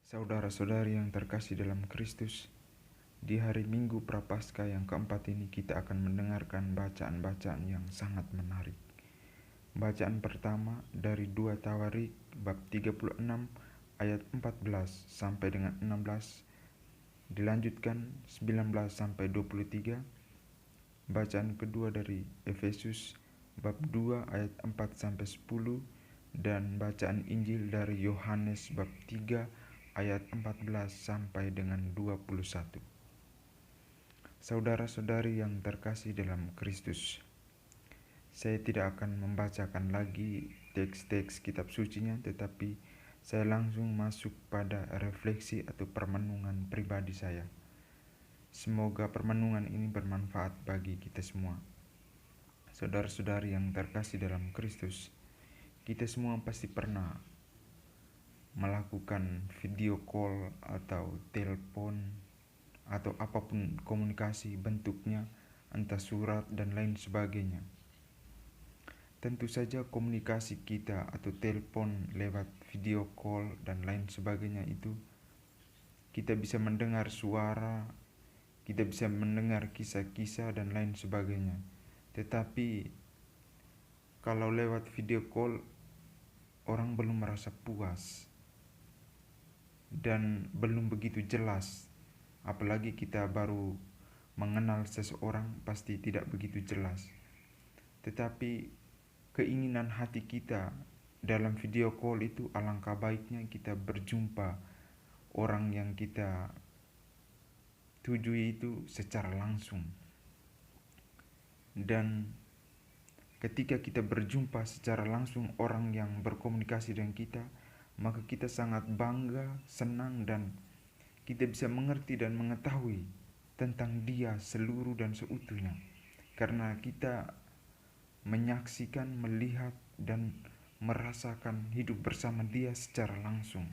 Saudara-saudari yang terkasih dalam Kristus, di hari Minggu Prapaskah yang keempat ini kita akan mendengarkan bacaan-bacaan yang sangat menarik. Bacaan pertama dari 2 Tawarik bab 36 ayat 14 sampai dengan 16, dilanjutkan 19 sampai 23. Bacaan kedua dari Efesus bab 2 ayat 4 sampai 10 dan bacaan Injil dari Yohanes bab 3 ayat 14 sampai dengan 21. Saudara-saudari yang terkasih dalam Kristus, saya tidak akan membacakan lagi teks-teks kitab sucinya, tetapi saya langsung masuk pada refleksi atau permenungan pribadi saya. Semoga permenungan ini bermanfaat bagi kita semua. Saudara-saudari yang terkasih dalam Kristus, kita semua pasti pernah melakukan video call atau telepon atau apapun komunikasi bentuknya, entah surat dan lain sebagainya. Tentu saja komunikasi kita atau telepon lewat video call dan lain sebagainya itu kita bisa mendengar suara, kita bisa mendengar kisah-kisah dan lain sebagainya. Tetapi kalau lewat video call orang belum merasa puas dan belum begitu jelas. Apalagi kita baru mengenal seseorang, pasti tidak begitu jelas. Tetapi keinginan hati kita dalam video call itu alangkah baiknya kita berjumpa orang yang kita tujui itu secara langsung. Dan ketika kita berjumpa secara langsung orang yang berkomunikasi dengan kita, maka kita sangat bangga, senang, dan kita bisa mengerti dan mengetahui tentang dia seluruh dan seutuhnya. Karena kita menyaksikan, melihat, dan merasakan hidup bersama dia secara langsung.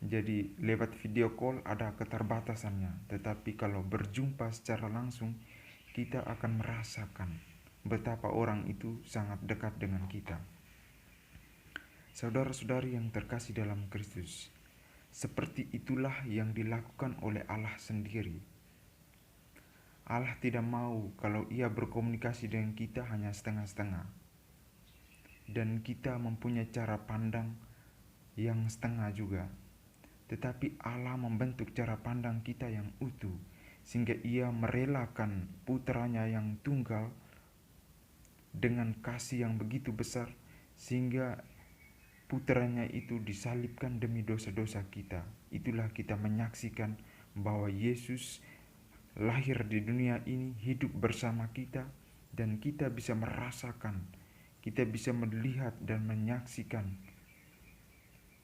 Jadi lewat video call ada keterbatasannya, tetapi kalau berjumpa secara langsung, kita akan merasakan betapa orang itu sangat dekat dengan kita. Saudara-saudari yang terkasih dalam Kristus, seperti itulah yang dilakukan oleh Allah sendiri. Allah tidak mau kalau ia berkomunikasi dengan kita hanya setengah-setengah. Dan kita mempunyai cara pandang yang setengah juga. Tetapi Allah membentuk cara pandang kita yang utuh, sehingga ia merelakan putranya yang tunggal dengan kasih yang begitu besar, sehingga putranya itu disalibkan demi dosa-dosa kita. Itulah kita menyaksikan bahwa Yesus lahir di dunia ini, hidup bersama kita, dan kita bisa merasakan, kita bisa melihat dan menyaksikan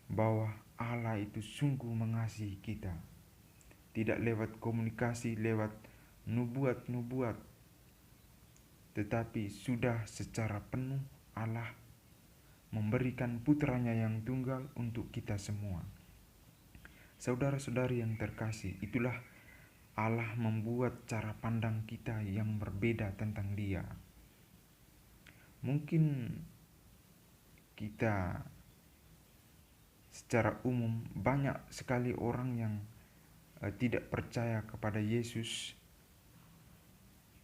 bahwa Allah itu sungguh mengasihi kita. Tidak lewat komunikasi, lewat nubuat-nubuat, tetapi sudah secara penuh Allah memberikan putranya yang tunggal untuk kita semua. Saudara-saudari yang terkasih, itulah Allah membuat cara pandang kita yang berbeda tentang dia. Mungkin kita secara umum banyak sekali orang yang tidak percaya kepada Yesus,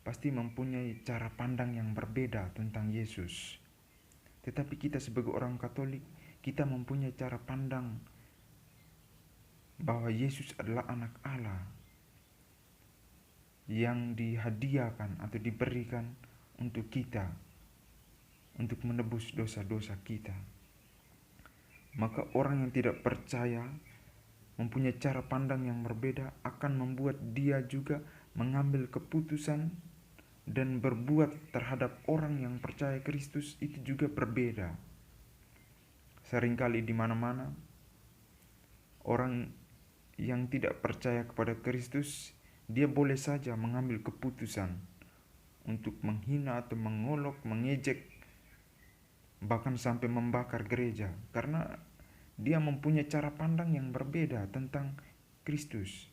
pasti mempunyai cara pandang yang berbeda tentang Yesus. Tetapi kita sebagai orang Katolik, kita mempunyai cara pandang bahwa Yesus adalah anak Allah yang dihadiahkan atau diberikan untuk kita, untuk menebus dosa-dosa kita. Maka orang yang tidak percaya, mempunyai cara pandang yang berbeda, akan membuat dia juga mengambil keputusan dan berbuat terhadap orang yang percaya Kristus itu juga berbeda. Seringkali di mana-mana orang yang tidak percaya kepada Kristus, dia boleh saja mengambil keputusan untuk menghina atau mengolok, mengejek, bahkan sampai membakar gereja, karena dia mempunyai cara pandang yang berbeda tentang Kristus.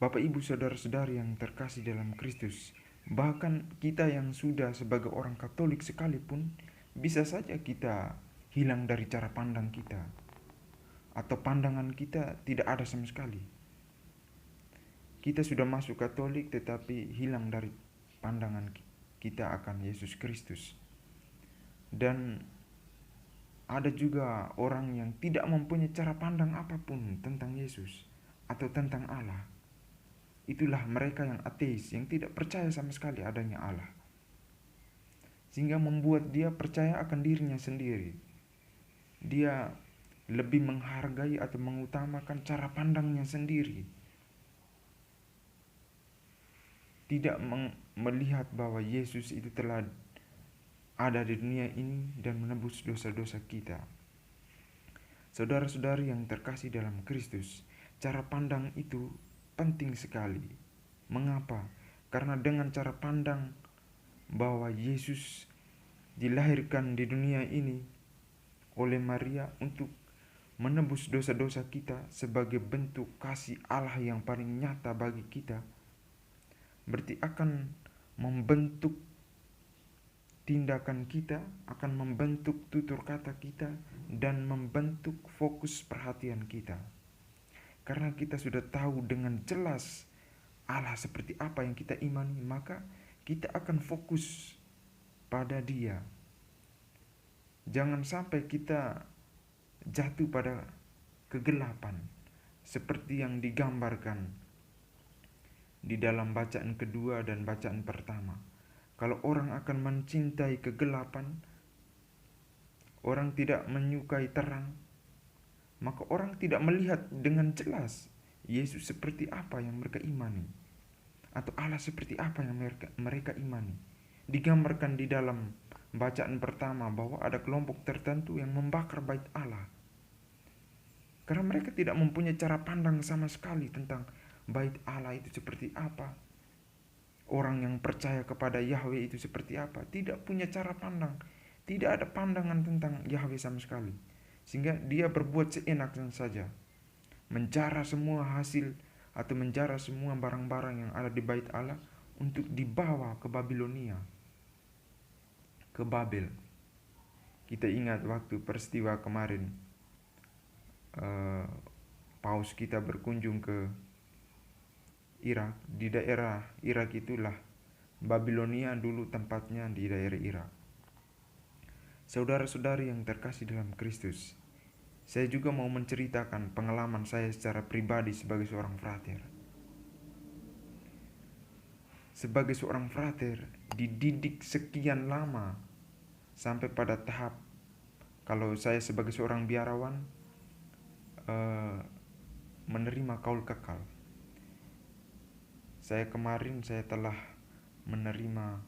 Bapak, Ibu, saudara-saudari yang terkasih dalam Kristus, bahkan kita yang sudah sebagai orang Katolik sekalipun, bisa saja kita hilang dari cara pandang kita, atau pandangan kita tidak ada sama sekali. Kita sudah masuk Katolik tetapi hilang dari pandangan kita akan Yesus Kristus. Dan ada juga orang yang tidak mempunyai cara pandang apapun tentang Yesus atau tentang Allah. Itulah mereka yang ateis, yang tidak percaya sama sekali adanya Allah. Sehingga membuat dia percaya akan dirinya sendiri. Dia lebih menghargai atau mengutamakan cara pandangnya sendiri. Tidak melihat bahwa Yesus itu telah ada di dunia ini dan menebus dosa-dosa kita. Saudara-saudari yang terkasih dalam Kristus, cara pandang itu penting sekali. Mengapa? Karena dengan cara pandang bahwa Yesus dilahirkan di dunia ini oleh Maria untuk menebus dosa-dosa kita sebagai bentuk kasih Allah yang paling nyata bagi kita, berarti akan membentuk tindakan kita, akan membentuk tutur kata kita, dan membentuk fokus perhatian kita. Karena kita sudah tahu dengan jelas Allah seperti apa yang kita imani, maka kita akan fokus pada Dia. Jangan sampai kita jatuh pada kegelapan seperti yang digambarkan di dalam bacaan kedua dan bacaan pertama. Kalau orang akan mencintai kegelapan, orang tidak menyukai terang, maka orang tidak melihat dengan jelas Yesus seperti apa yang mereka imani, atau Allah seperti apa yang mereka imani. Digambarkan di dalam bacaan pertama bahwa ada kelompok tertentu yang membakar bait Allah, karena mereka tidak mempunyai cara pandang sama sekali tentang bait Allah itu seperti apa. Orang yang percaya kepada Yahweh itu seperti apa, tidak punya cara pandang, tidak ada pandangan tentang Yahweh sama sekali. Sehingga dia berbuat seenaknya saja, menjara semua hasil atau menjara semua barang-barang yang ada di bait Allah untuk dibawa ke Babilonia, ke Babel. Kita ingat waktu peristiwa kemarin, paus kita berkunjung ke Irak. Di daerah Irak itulah Babilonia dulu tempatnya, di daerah Irak. Saudara-saudari yang terkasih dalam Kristus, saya juga mau menceritakan pengalaman saya secara pribadi sebagai seorang frater. Sebagai seorang frater, dididik sekian lama sampai pada tahap kalau saya sebagai seorang biarawan menerima kaul kekal. Saya telah menerima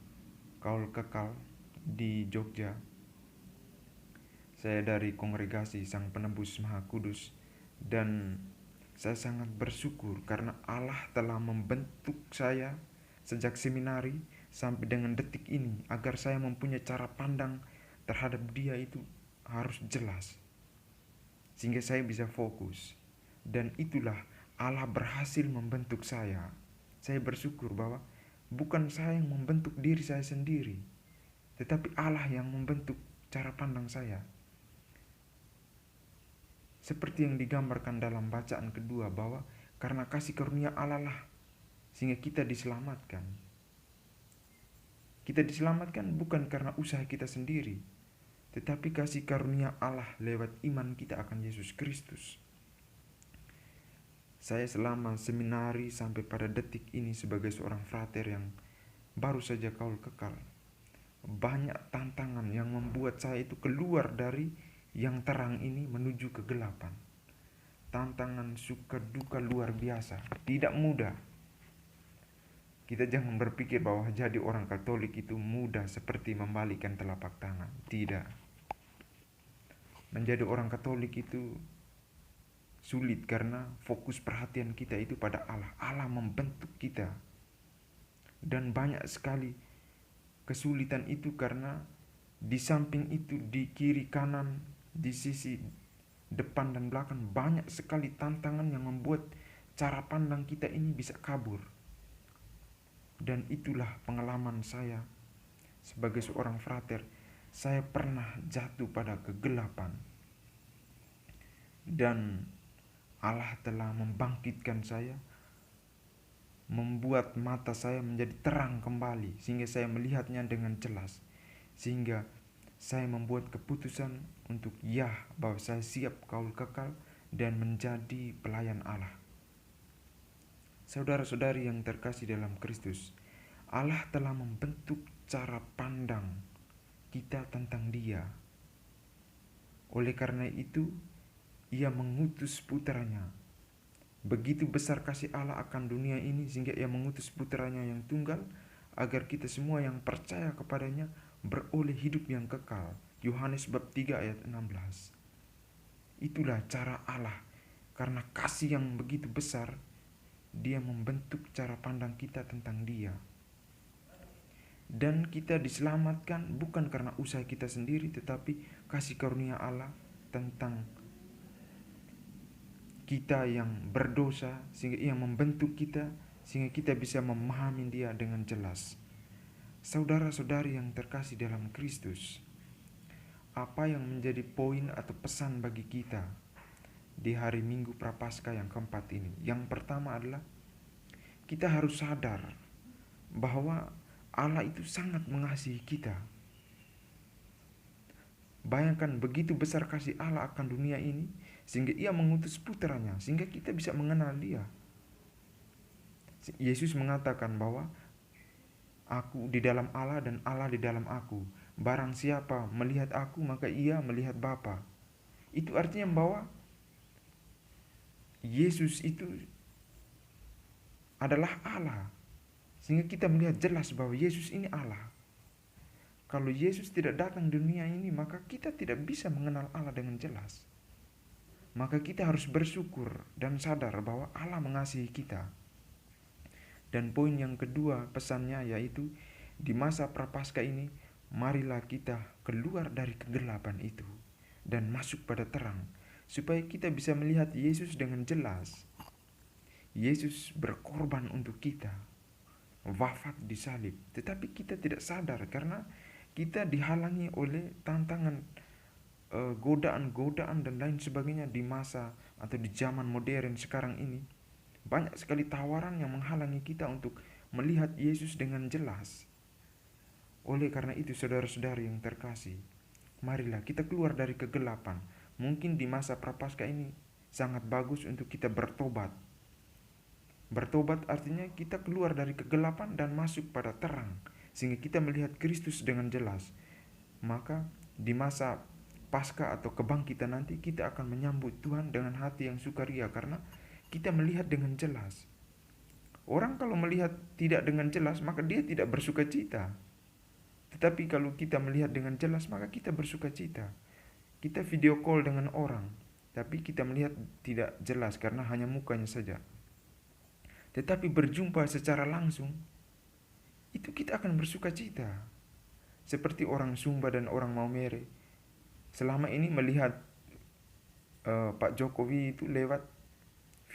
kaul kekal di Jogja. Saya dari kongregasi Sang Penebus Maha Kudus, dan saya sangat bersyukur karena Allah telah membentuk saya sejak seminari sampai dengan detik ini agar saya mempunyai cara pandang terhadap Dia itu harus jelas, sehingga saya bisa fokus. Dan itulah Allah berhasil membentuk saya. Saya bersyukur bahwa bukan saya yang membentuk diri saya sendiri, tetapi Allah yang membentuk cara pandang saya. Seperti yang digambarkan dalam bacaan kedua, bahwa karena kasih karunia Allah lah sehingga kita diselamatkan. Kita diselamatkan bukan karena usaha kita sendiri, tetapi kasih karunia Allah lewat iman kita akan Yesus Kristus. Saya selama seminari sampai pada detik ini sebagai seorang frater yang baru saja kaul kekal, banyak tantangan yang membuat saya itu keluar dari yang terang ini menuju kegelapan. Tantangan suka duka luar biasa, tidak mudah. Kita jangan berpikir bahwa jadi orang Katolik itu mudah seperti membalikkan telapak tangan. Tidak. Menjadi orang Katolik itu sulit karena fokus perhatian kita itu pada Allah. Allah membentuk kita. Dan banyak sekali kesulitan itu karena di samping itu, di kiri kanan, di sisi depan dan belakang, banyak sekali tantangan yang membuat cara pandang kita ini bisa kabur. Dan itulah pengalaman saya sebagai seorang frater. saya pernah jatuh pada kegelapan, dan Allah telah membangkitkan saya, membuat mata saya menjadi terang kembali, sehingga saya melihatnya dengan jelas, sehingga saya membuat keputusan untuk bahwa saya siap kaul kekal dan menjadi pelayan Allah. Saudara-saudari yang terkasih dalam Kristus, Allah telah membentuk cara pandang kita tentang Dia. Oleh karena itu, Ia mengutus putranya. Begitu besar kasih Allah akan dunia ini sehingga Ia mengutus putranya yang tunggal, agar kita semua yang percaya kepadanya beroleh hidup yang kekal. Yohanes bab 3 ayat 16. Itulah cara Allah. Karena kasih yang begitu besar, Dia membentuk cara pandang kita tentang Dia. Dan kita diselamatkan bukan karena usaha kita sendiri, tetapi kasih karunia Allah tentang kita yang berdosa, sehingga Ia membentuk kita, sehingga kita bisa memahami Dia dengan jelas. Saudara-saudari yang terkasih dalam Kristus, apa yang menjadi poin atau pesan bagi kita di hari Minggu Prapaskah yang keempat ini? Yang pertama adalah kita harus sadar bahwa Allah itu sangat mengasihi kita. Bayangkan begitu besar kasih Allah akan dunia ini, sehingga Ia mengutus putranya, sehingga kita bisa mengenal Dia. Yesus mengatakan bahwa aku di dalam Allah dan Allah di dalam aku. Barang siapa melihat aku, maka ia melihat Bapa. Itu artinya bahwa Yesus itu adalah Allah, sehingga kita melihat jelas bahwa Yesus ini Allah. Kalau Yesus tidak datang di dunia ini, maka kita tidak bisa mengenal Allah dengan jelas. Maka kita harus bersyukur dan sadar bahwa Allah mengasihi kita. Dan poin yang kedua pesannya yaitu di masa Prapaskah ini, marilah kita keluar dari kegelapan itu dan masuk pada terang, supaya kita bisa melihat Yesus dengan jelas. Yesus berkorban untuk kita, wafat di salib, tetapi kita tidak sadar karena kita dihalangi oleh tantangan, godaan-godaan dan lain sebagainya di masa atau di zaman modern sekarang ini. Banyak sekali tawaran yang menghalangi kita untuk melihat Yesus dengan jelas. Oleh karena itu, saudara-saudari yang terkasih, marilah kita keluar dari kegelapan. Mungkin di masa Prapaskah ini sangat bagus untuk kita bertobat. Bertobat artinya kita keluar dari kegelapan dan masuk pada terang, sehingga kita melihat Kristus dengan jelas. Maka di masa Paskah atau kebangkitan nanti, kita akan menyambut Tuhan dengan hati yang sukaria karena kita melihat dengan jelas. Orang kalau melihat tidak dengan jelas, maka dia tidak bersuka cita. Tetapi kalau kita melihat dengan jelas, maka kita bersuka cita. Kita video call dengan orang, tapi kita melihat tidak jelas karena hanya mukanya saja. Tetapi berjumpa secara langsung, itu kita akan bersuka cita. Seperti orang Sumba dan orang Maumere. Selama ini melihat Pak Jokowi itu lewat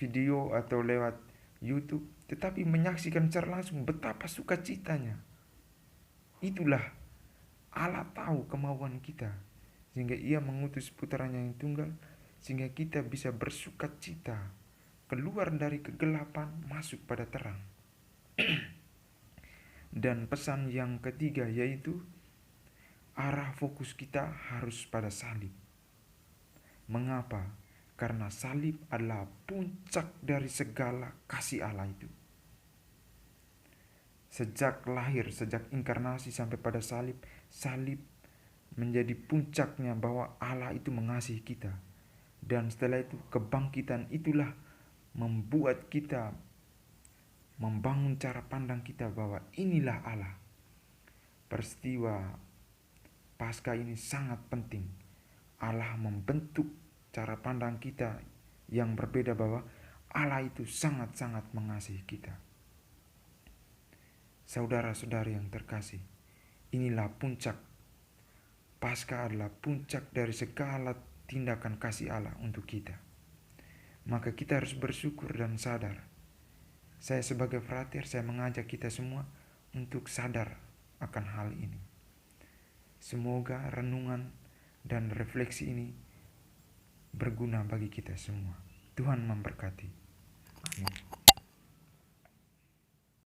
video atau lewat YouTube, tetapi menyaksikan secara langsung betapa sukacitanya. Itulah Allah tahu kemauan kita, sehingga Ia mengutus putranya yang tunggal, sehingga kita bisa bersukacita, keluar dari kegelapan, masuk pada terang. Dan pesan yang ketiga yaitu arah fokus kita harus pada salib. Mengapa? Karena salib adalah puncak dari segala kasih Allah itu. Sejak lahir, sejak inkarnasi sampai pada salib, salib menjadi puncaknya bahwa Allah itu mengasihi kita. Dan setelah itu kebangkitan itulah membuat kita membangun cara pandang kita bahwa inilah Allah. Peristiwa Paskah ini sangat penting. Allah membentuk cara pandang kita yang berbeda bahwa Allah itu sangat-sangat mengasihi kita. Saudara-saudari yang terkasih, inilah puncak. Paskah adalah puncak dari segala tindakan kasih Allah untuk kita. Maka kita harus bersyukur dan sadar. Saya sebagai frater, saya mengajak kita semua untuk sadar akan hal ini. Semoga renungan dan refleksi ini berguna bagi kita semua. Tuhan memberkati. Amin.